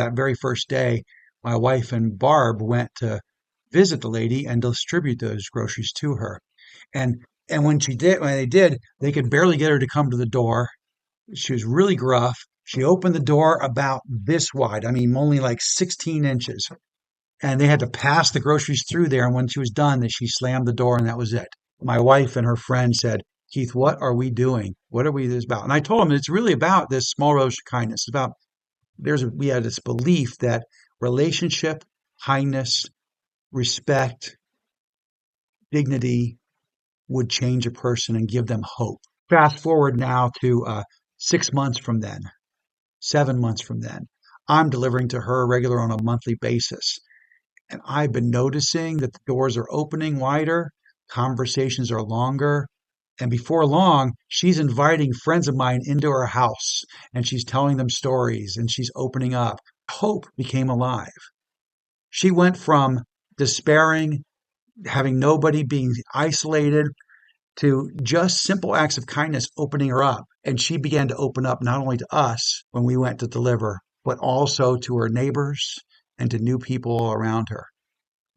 That very first day, my wife and Barb went to visit the lady and distribute those groceries to her. And and when they did, they could barely get her to come to the door. She was really gruff. She opened the door about this wide. I mean, only like 16 inches. And they had to pass the groceries through there. And when she was done, she slammed the door and that was it. My wife and her friend said, Keith, what are we doing? What are we this about? And I told them it's really about this small revolution of kindness. It's about we had this belief that relationship, kindness, respect, dignity would change a person and give them hope. Fast forward now to 6 months from then, 7 months from then. I'm delivering to her regular on a monthly basis. And I've been noticing that the doors are opening wider, conversations are longer. And before long, she's inviting friends of mine into her house and she's telling them stories and she's opening up. Hope became alive. She went from despairing, having nobody, being isolated, to just simple acts of kindness opening her up. And she began to open up not only to us when we went to deliver, but also to her neighbors and to new people around her.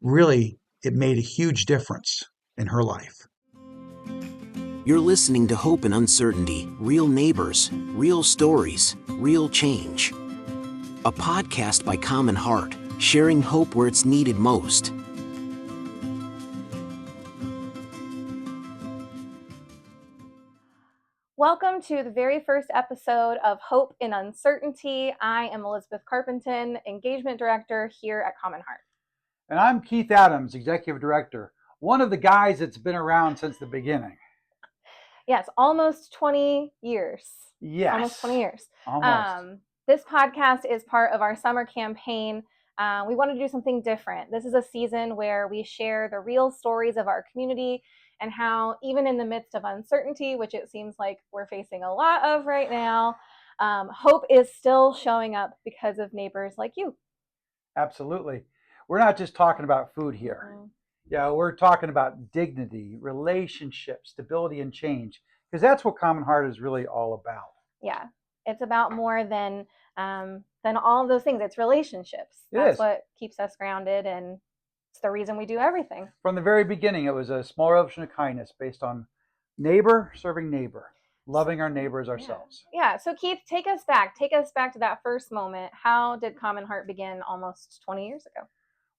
Really, it made a huge difference in her life. You're listening to Hope and Uncertainty, Real Neighbors, Real Stories, Real Change. A podcast by Common Heart, sharing hope where it's needed most. Welcome to the very first episode of Hope in Uncertainty. I am Elizabeth Carpenton, Engagement Director here at Common Heart. And I'm Keith Adams, Executive Director, one of the guys that's been around since the beginning. Yes, almost 20 years. Yes. Almost 20 years. Almost. This podcast is part of our summer campaign. We want to do something different. This is a season where we share the real stories of our community and how even in the midst of uncertainty, which it seems like we're facing a lot of right now, hope is still showing up because of neighbors like you. Absolutely. We're not just talking about food here. Yeah, we're talking about dignity, relationships, stability, and change, because that's what Common Heart is really all about. Yeah, it's about more than all of those things. It's relationships. That's what keeps us grounded, and it's the reason we do everything. From the very beginning, it was a small revolution of kindness based on neighbor serving neighbor, loving our neighbors ourselves. Yeah. So Keith, take us back to that first moment. How did Common Heart begin almost 20 years ago?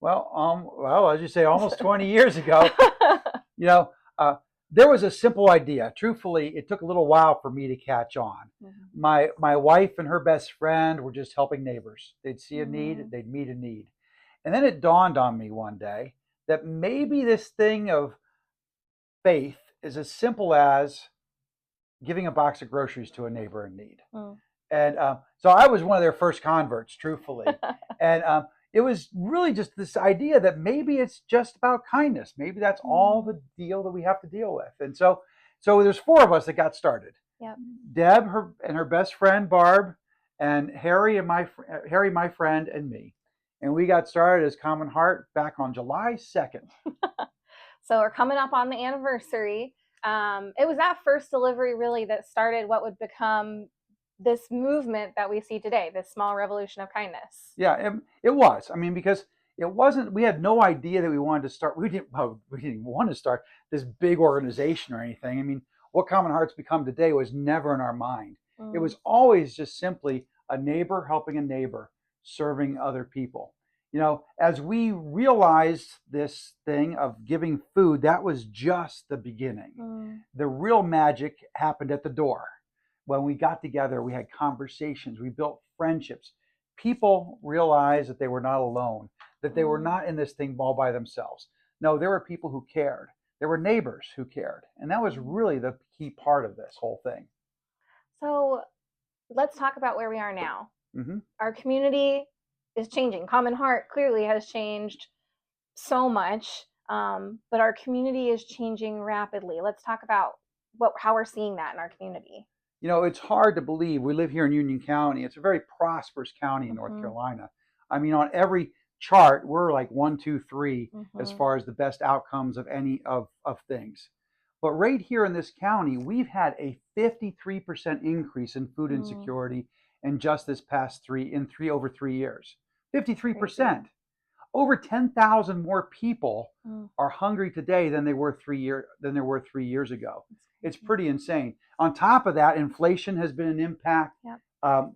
Well, as you say, almost 20 years ago, there was a simple idea. Truthfully, it took a little while for me to catch on. Mm-hmm. My wife and her best friend were just helping neighbors. They'd see a need, they'd meet a need. And then it dawned on me one day that maybe this thing of faith is as simple as giving a box of groceries to a neighbor in need. And so I was one of their first converts, truthfully. And it was really just this idea that maybe it's just about kindness. Maybe that's all the deal that we have to deal with. And so there's four of us that got started. Yep. Deb, her best friend Barb, and Harry, my friend, and me. And we got started as Common Heart back on July 2nd. So we're coming up on the anniversary. It was that first delivery really that started what would become this movement that we see today, this small revolution of kindness. Yeah, it was. I mean, because it wasn't, we had no idea that we wanted to start, we didn't want to start this big organization or anything. I mean, what Common Heart's become today was never in our mind. It was always just simply a neighbor helping a neighbor, serving other people. As we realized this thing of giving food, that was just the beginning. The real magic happened at the door. When we got together, we had conversations, we built friendships. People realized that they were not alone, that they were not in this thing all by themselves. No, there were people who cared. There were neighbors who cared. And that was really the key part of this whole thing. So let's talk about where we are now. Mm-hmm. Our community is changing. Common Heart clearly has changed so much, but our community is changing rapidly. Let's talk about how we're seeing that in our community. It's hard to believe. We live here in Union County. It's a very prosperous county in North Carolina. I mean, on every chart, we're like 1, 2, 3 as far as the best outcomes of any of things. But right here in this county, we've had a 53% increase in food insecurity in just this past over 3 years. 53%. Crazy. Over 10,000 more people Mm. are hungry today than there were 3 years ago. It's pretty insane. On top of that, inflation has been an impact. Yep.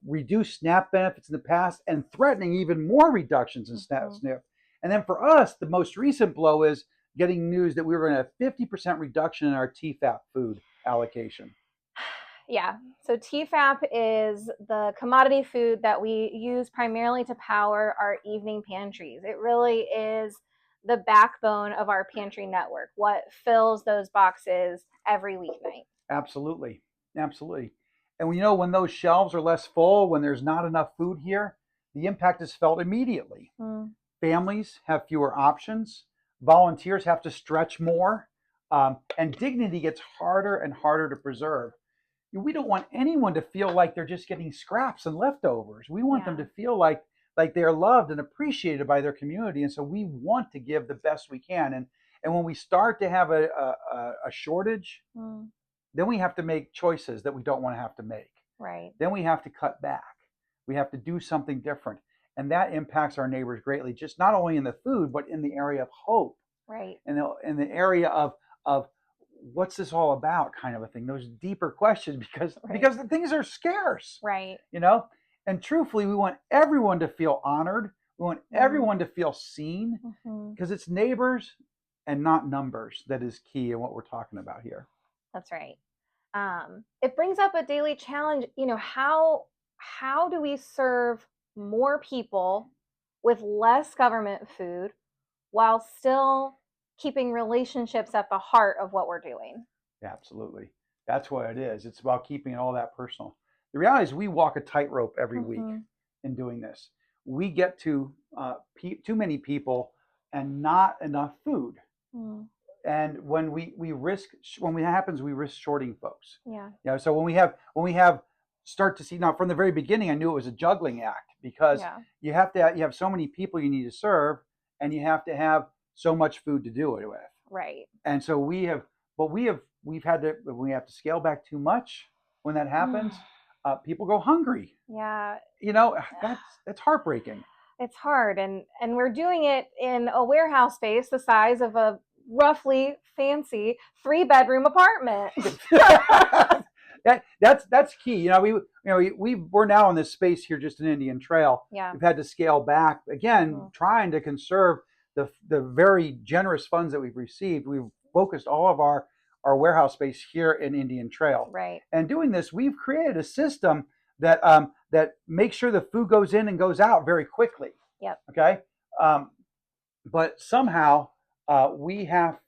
Reduced SNAP benefits in the past, and threatening even more reductions in Mhm. SNAP. And then for us, the most recent blow is getting news that we were going to have 50% reduction in our TFAP food allocation. Yeah. So TFAP is the commodity food that we use primarily to power our evening pantries. It really is the backbone of our pantry network, what fills those boxes every weeknight. Absolutely. Absolutely. And when those shelves are less full, when there's not enough food here, the impact is felt immediately. Mm. Families have fewer options. Volunteers have to stretch more. And dignity gets harder and harder to preserve. We don't want anyone to feel like they're just getting scraps and leftovers. We want them to feel like they're loved and appreciated by their community. And so we want to give the best we can. And when we start to have a shortage, then we have to make choices that we don't want to have to make. Right. Then we have to cut back. We have to do something different. And that impacts our neighbors greatly, just not only in the food, but in the area of hope. Right. And in the area of what's this all about, kind of a thing. Those deeper questions, because the things are scarce. Right. And truthfully, we want everyone to feel honored. We want everyone to feel seen, because it's neighbors and not numbers that is key in what we're talking about here. That's right. It brings up a daily challenge. How do we serve more people with less government food while still keeping relationships at the heart of what we're doing? Yeah, absolutely. That's what it is. It's about keeping it all that personal. The reality is we walk a tightrope every week in doing this. We get to too many people and not enough food. And when we risk shorting folks. Yeah. So when we have start to see, now from the very beginning, I knew it was a juggling act, because you have so many people you need to serve, and you have to have so much food to do it with. Right. And so we have to scale back too much. When that happens, people go hungry. Yeah. That's heartbreaking. It's hard, and we're doing it in a warehouse space the size of a roughly fancy 3-bedroom apartment. That's key. We're now in this space here just in Indian Trail. Yeah. We've had to scale back again, trying to conserve the very generous funds that we've received. We've focused all of our warehouse space here in Indian Trail. Right. And doing this, we've created a system that makes sure the food goes in and goes out very quickly. Yep. Okay. But somehow we have.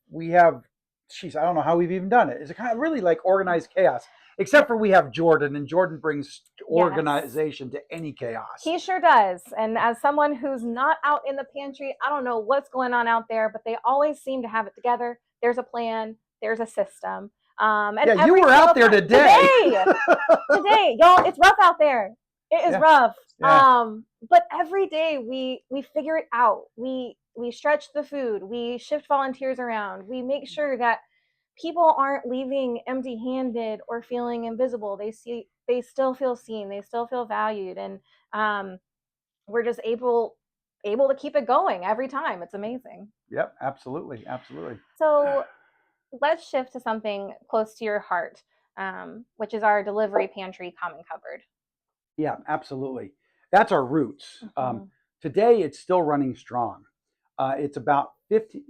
Geez, I don't know how we've even done it. It's kind of really like organized chaos. Except for we have Jordan, and Jordan brings organization to any chaos. He sure does. And as someone who's not out in the pantry, I don't know what's going on out there, but they always seem to have it together. There's a plan. There's a system. And you were out there today. Today, y'all, it's rough out there. It is rough. Yeah. But every day we figure it out. We stretch the food. We shift volunteers around. We make sure that people aren't leaving empty-handed or feeling invisible. They still feel seen. They still feel valued, and we're just able to keep it going every time. It's amazing. Yep, absolutely. So let's shift to something close to your heart, which is our delivery pantry, Common Cupboard. Yeah, absolutely. That's our roots. Today, it's still running strong. It's about 50,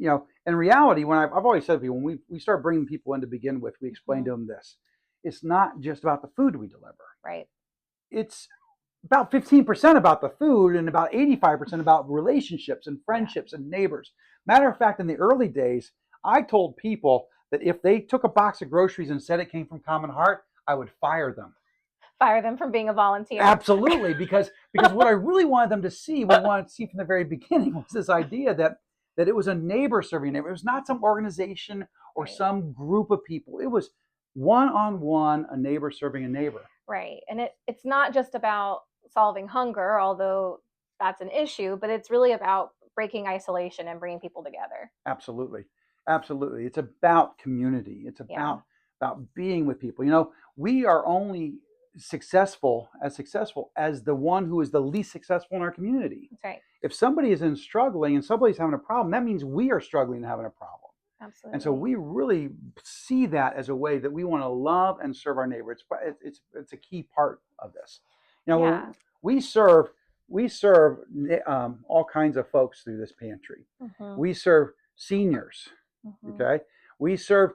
in reality, when I've always said to people, when we start bringing people in to begin with, we explain to them this. It's not just about the food we deliver. Right. It's about 15% about the food and about 85% about relationships and friendships and neighbors. Matter of fact, in the early days, I told people that if they took a box of groceries and said it came from Common Heart, I would fire them. Fire them from being a volunteer. Absolutely, because what I really wanted them to see, from the very beginning, was this idea that it was a neighbor serving a neighbor. It was not some organization or some group of people. It was one-on-one, a neighbor serving a neighbor. Right, and it's not just about solving hunger, although that's an issue, but it's really about breaking isolation and bringing people together. Absolutely. It's about community. It's about being with people. We are only successful as the one who is the least successful in our community. That's right. If somebody is struggling and somebody's having a problem, that means we are struggling and having a problem. Absolutely. And so we really see that as a way that we want to love and serve our neighbor. It's a key part of this. You know, Yeah. we serve all kinds of folks through this pantry. Mhm. We serve seniors. Mhm. Okay, we serve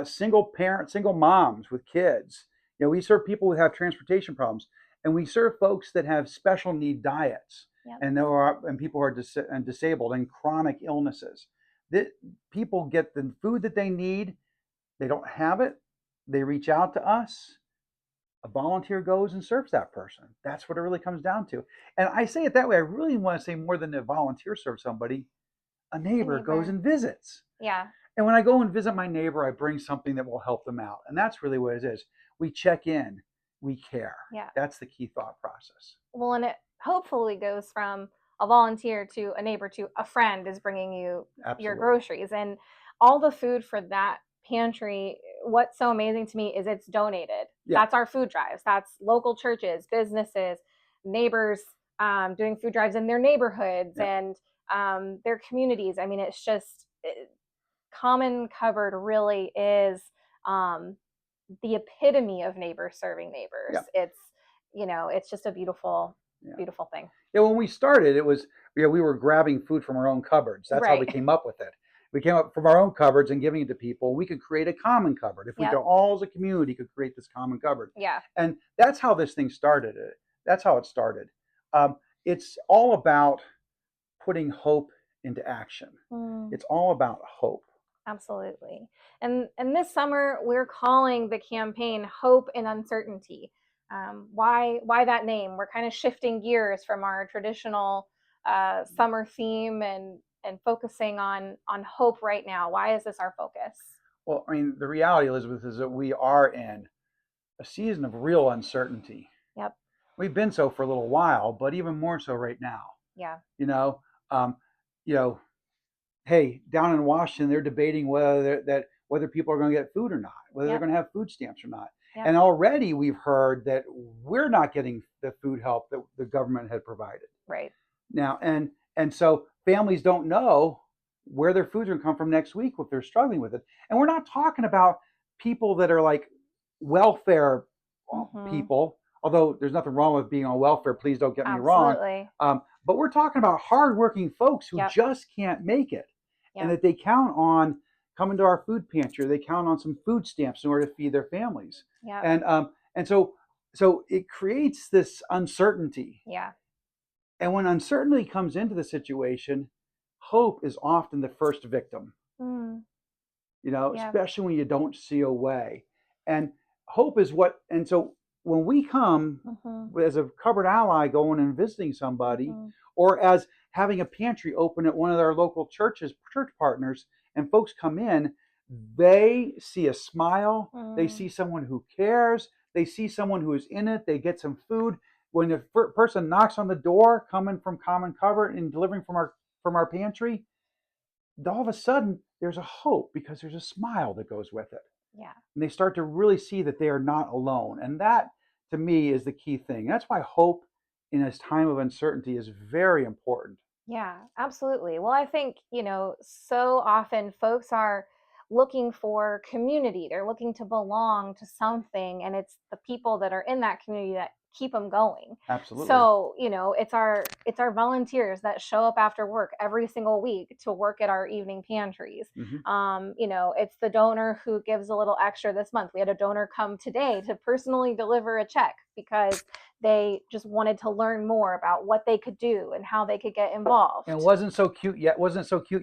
single moms with kids. You know, we serve people who have transportation problems, and we serve folks that have special need diets, Yep. and people who are disabled and chronic illnesses. That people get the food that they need. They don't have it. They reach out to us. A volunteer goes and serves that person. That's what it really comes down to. And I say it that way. I really want to say more than a volunteer serves somebody. A neighbor goes and visits. Yeah. And when I go and visit my neighbor, I bring something that will help them out. And that's really what it is. We check in. We care. Yeah. That's the key thought process. Well, and it hopefully goes from a volunteer to a neighbor to a friend is bringing you Absolutely. your groceries. And all the food for that pantry, what's so amazing to me is it's donated. Yeah. That's our food drives. That's local churches, businesses, neighbors doing food drives in their neighborhoods and their communities. I mean, it's just Common Cupboard really is the epitome of neighbors serving neighbors. Yeah. It's just a beautiful thing. Yeah, when we started, it was we were grabbing food from our own cupboards. That's how we came up with it. We came up from our own cupboards and giving it to people. We could create a common cupboard. If we could all as a community could create this common cupboard. Yeah. And that's how this thing started. That's how it started. It's all about putting hope into action. It's all about hope. Absolutely. And this summer, we're calling the campaign Hope in Uncertainty. Why that name? We're kind of shifting gears from our traditional summer theme and focusing on hope right now. Why is this our focus? Well, I mean, the reality, Elizabeth, is that we are in a season of real uncertainty. Yep. We've been so for a little while, but even more so right now. Yeah. Hey, down in Washington, they're debating whether people are going to get food or not, whether they're going to have food stamps or not. Yep. And already we've heard that we're not getting the food help that the government had provided. Right. Now, and so families don't know where their food's going to come from next week if they're struggling with it. And we're not talking about people that are like welfare people, although there's nothing wrong with being on welfare. Please don't get me wrong. But we're talking about hardworking folks who just can't make it. And that they count on coming to our food pantry. They count on some food stamps in order to feed their families. Yeah. And so it creates this uncertainty. Yeah. And when uncertainty comes into the situation, hope is often the first victim. Especially when you don't see a way. And hope is and so when we come as a cupboard ally going and visiting somebody, or as having a pantry open at one of our local church partners, and folks come in, they see a smile, they see someone who cares, they see someone who is in it, they get some food. When the person knocks on the door, coming from Common Cupboard and delivering from our pantry, all of a sudden there's a hope because there's a smile that goes with it. Yeah. And they start to really see that they are not alone. And that, to me, is the key thing. That's why hope in this time of uncertainty is very important. Yeah, absolutely. Well, I think, so often folks are looking for community. They're looking to belong to something, and it's the people that are in that community that keep them going. Absolutely. So, it's our volunteers that show up after work every single week to work at our evening pantries. It's the donor who gives a little extra this month. We had a donor come today to personally deliver a check because they just wanted to learn more about what they could do and how they could get involved. And wasn't it so cute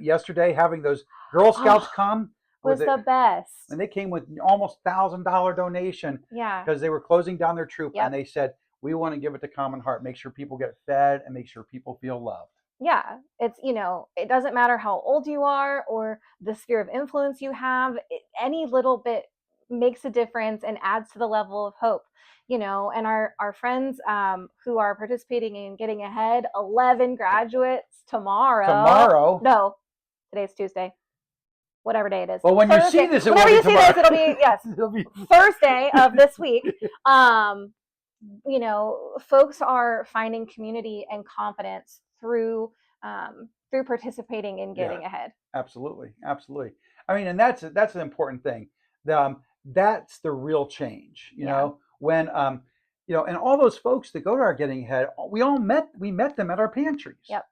yesterday having those Girl Scouts come? Was the best. And they came with almost $1,000 donation. Yeah. Because they were closing down their troop, and they said, we want to give it to Common Heart, make sure people get fed and make sure people feel loved. Yeah. It's, it doesn't matter how old you are or the sphere of influence you have. Any little bit makes a difference and adds to the level of hope. And our friends who are participating in Getting Ahead, 11 graduates tomorrow. No, today's Tuesday. Whatever day it is. Well, when Thursday. You see this, whenever you see this, it'll be Thursday of this week. folks are finding community and confidence through participating in Yeah, Getting Ahead. absolutely, absolutely. I mean, and that's an important thing. That's the real change. Yeah. When and all those folks that go to our Getting Ahead, we met them at our pantries. Yep.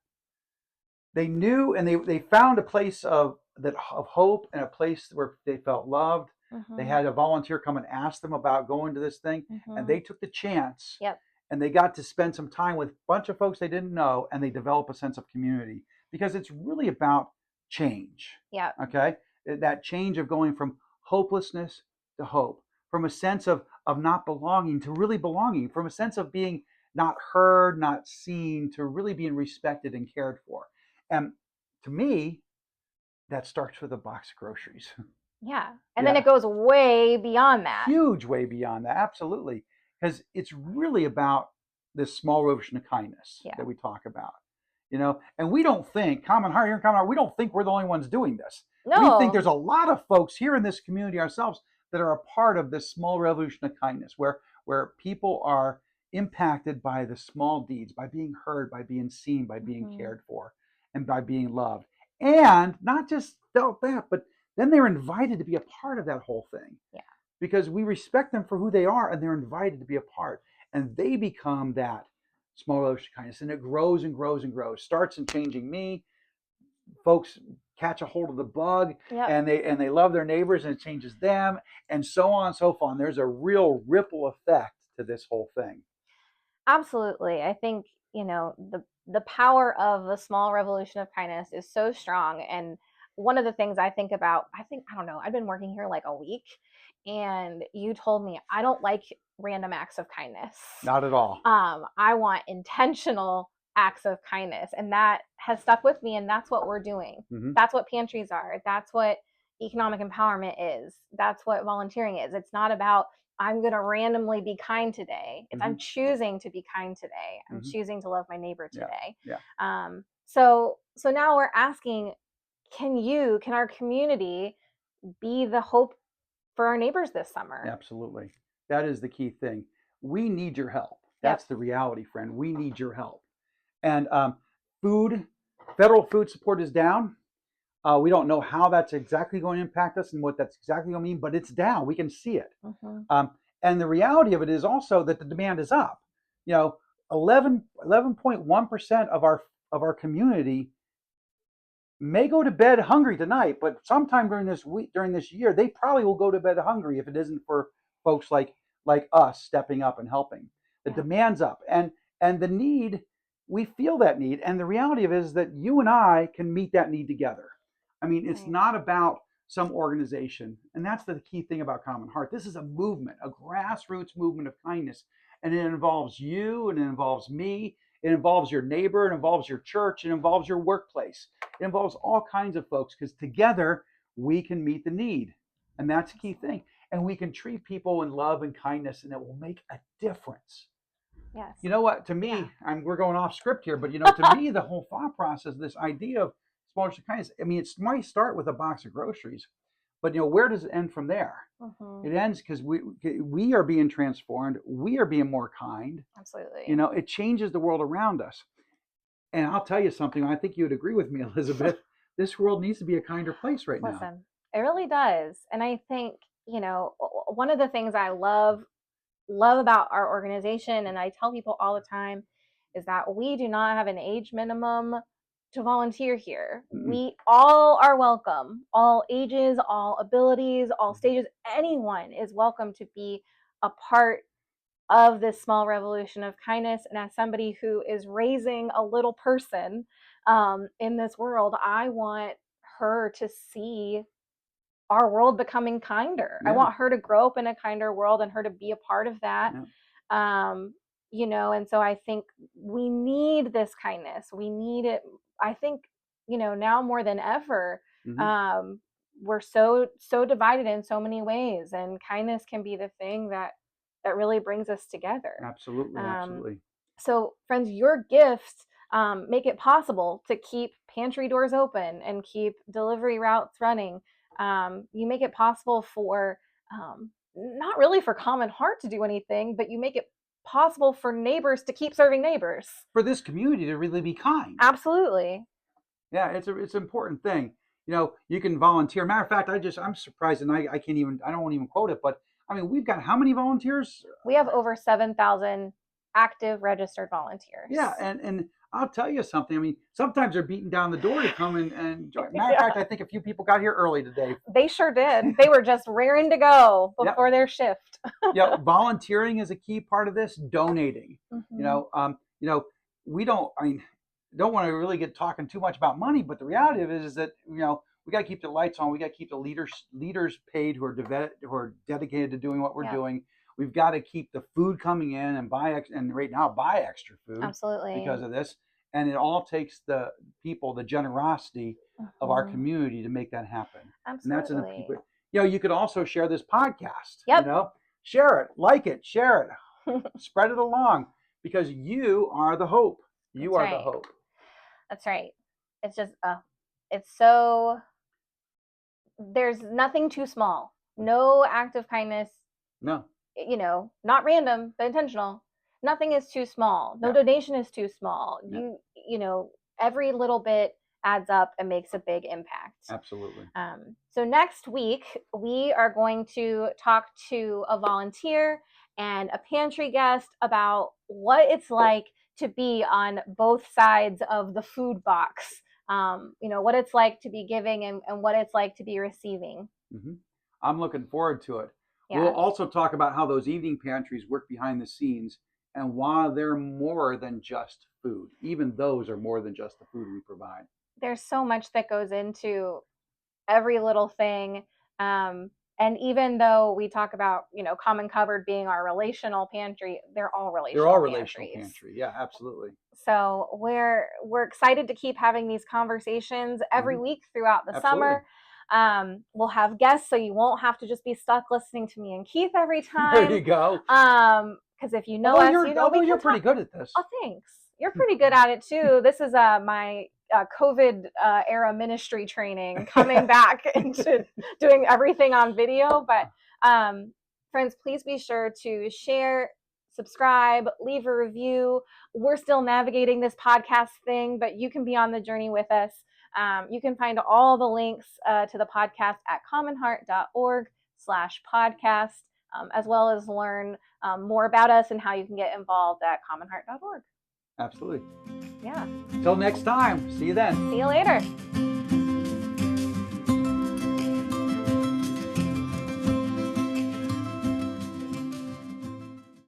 They knew, and they found a place of hope, and a place where they felt loved. They Mm-hmm. had a volunteer come and ask them about going to this thing, and Mm-hmm. they took the chance, Yep. and they got to spend some time with a bunch of folks they didn't know, and they develop a sense of community, because it's really about change. Yep. Okay, that change of going from hopelessness to hope, from a sense of not belonging to really belonging, from a sense of being not heard, not seen, to really being respected and cared for. And to me, that starts with a box of groceries. Yeah. And then Yeah, it goes way beyond that. huge way beyond that, absolutely, because it's really about this small revolution of kindness Yeah. that we talk about. And we don't think Common Heart here in Common Heart, we don't think we're the only ones doing this. We think No. there's a lot of folks here in this community ourselves that are a part of this small revolution of kindness, where people are impacted by the small deeds, by being heard, by being seen, by being Mm-hmm. cared for, and by being loved. And not just felt that, but then they're invited to be a part of that whole thing. Yeah. Because we respect them for who they are, and they're invited to be a part. And they become that small revolution of kindness. And it grows and grows and grows. Starts in changing me. Folks catch a hold of the bug, Yep. and they love their neighbors, and it changes them, and so on and so forth. And there's a real ripple effect to this whole thing. Absolutely. I think, the power of a small revolution of kindness is so strong. And one of the things I think about, I don't know, I've been working here like a week, and you told me I don't like random acts of kindness. Not at all. I want intentional acts of kindness, and that has stuck with me. And that's what we're doing. Mm-hmm. That's what pantries are. That's what economic empowerment is. That's what volunteering is. It's not about I'm going to randomly be kind today. It's I'm choosing to be kind today. I'm choosing to love my neighbor today. Yeah. So now we're asking, can our community be the hope for our neighbors this summer? Absolutely. That is the key thing. We need your help. That's the reality, friend. We need your help. And federal food support is down. We don't know how that's exactly going to impact us and what that's exactly going to mean, but it's down. We can see it. And the reality of it is also that the demand is up. 11.1% of our community may go to bed hungry tonight, but sometime during this year, they probably will go to bed hungry if it isn't for folks like us stepping up and helping. The demand's up, and the need, we feel that need, and the reality of it is that you and I can meet that need together. I mean, it's not about some organization, and that's the key thing about Common Heart. This is a movement, a grassroots movement of kindness, and it involves you, and it involves me. It involves your neighbor, it involves your church, it involves your workplace. It involves all kinds of folks, because together we can meet the need. And that's the key thing. And we can treat people in love and kindness, and it will make a difference. Yes. You know what? To me, we're going off script here, but to me, the whole thought process, this idea of small acts of kindness, I mean, it might start with a box of groceries, but where does it end from there? It ends because we are being transformed. We are being more kind. Absolutely. It changes the world around us. And I'll tell you something, I think you would agree with me, Elizabeth. This world needs to be a kinder place right now. Listen, it really does. And I think, one of the things I love about our organization, and I tell people all the time, is that we do not have an age minimum to volunteer here. We all are welcome, all ages, all abilities, all stages. Anyone is welcome to be a part of this small revolution of kindness. And as somebody who is raising a little person in this world, I want her to see our world becoming kinder. I want her to grow up in a kinder world and her to be a part of that. And so I think we need this kindness. We need it. I think, now more than ever, we're so divided in so many ways, and kindness can be the thing that really brings us together. Absolutely. So friends, your gifts make it possible to keep pantry doors open and keep delivery routes running. You make it possible for not really for Common Heart to do anything, but you make it possible for neighbors to keep serving neighbors. For this community to really be kind. Absolutely. Yeah, it's an important thing. You can volunteer. Matter of fact, I'm surprised, and I don't want to even quote it, but I mean, we've got how many volunteers? We have over 7,000 active registered volunteers. Yeah, and I'll tell you something. I mean, sometimes they're beating down the door to come and join. Matter of fact, I think a few people got here early today. They sure did. They were just raring to go before their shift. Yeah, volunteering is a key part of this. Donating. Mm-hmm. We don't. I mean, don't want to really get talking too much about money, but the reality of it is that we got to keep the lights on. We got to keep the leaders paid who are dedicated to doing what we're doing. We've got to keep the food coming in and buy extra food. Absolutely. Because of this. And it all takes the people, the generosity of our community to make that happen. Absolutely. And that's you could also share this podcast. Yep. Share it, like it, share it, spread it along, because you are the hope. You are the hope. That's right. It's just, there's nothing too small. No act of kindness. No. Not random, but intentional. Nothing is too small. No donation is too small. Yeah. Every little bit adds up and makes a big impact. Absolutely. So next week, we are going to talk to a volunteer and a pantry guest about what it's like to be on both sides of the food box. What it's like to be giving and what it's like to be receiving. Mm-hmm. I'm looking forward to it. Yeah. We'll also talk about how those evening pantries work behind the scenes and why they're more than just food. Even those are more than just the food we provide. There's so much that goes into every little thing. And even though we talk about, Common Cupboard being our relational pantry, they're all relational pantry. Yeah, absolutely. So we're excited to keep having these conversations every week throughout the summer. We'll have guests, so you won't have to just be stuck listening to me and Keith every time. There you go. Because if you know us, you're pretty good at this. Oh, thanks. You're pretty good at it too. This is my COVID era ministry training, coming back into doing everything on video. But friends, please be sure to share, subscribe, leave a review. We're still navigating this podcast thing, but you can be on the journey with us. You can find all the links to the podcast at commonheart.org/podcast, as well as learn more about us and how you can get involved at commonheart.org. Absolutely. Yeah. Till next time. See you then. See you later.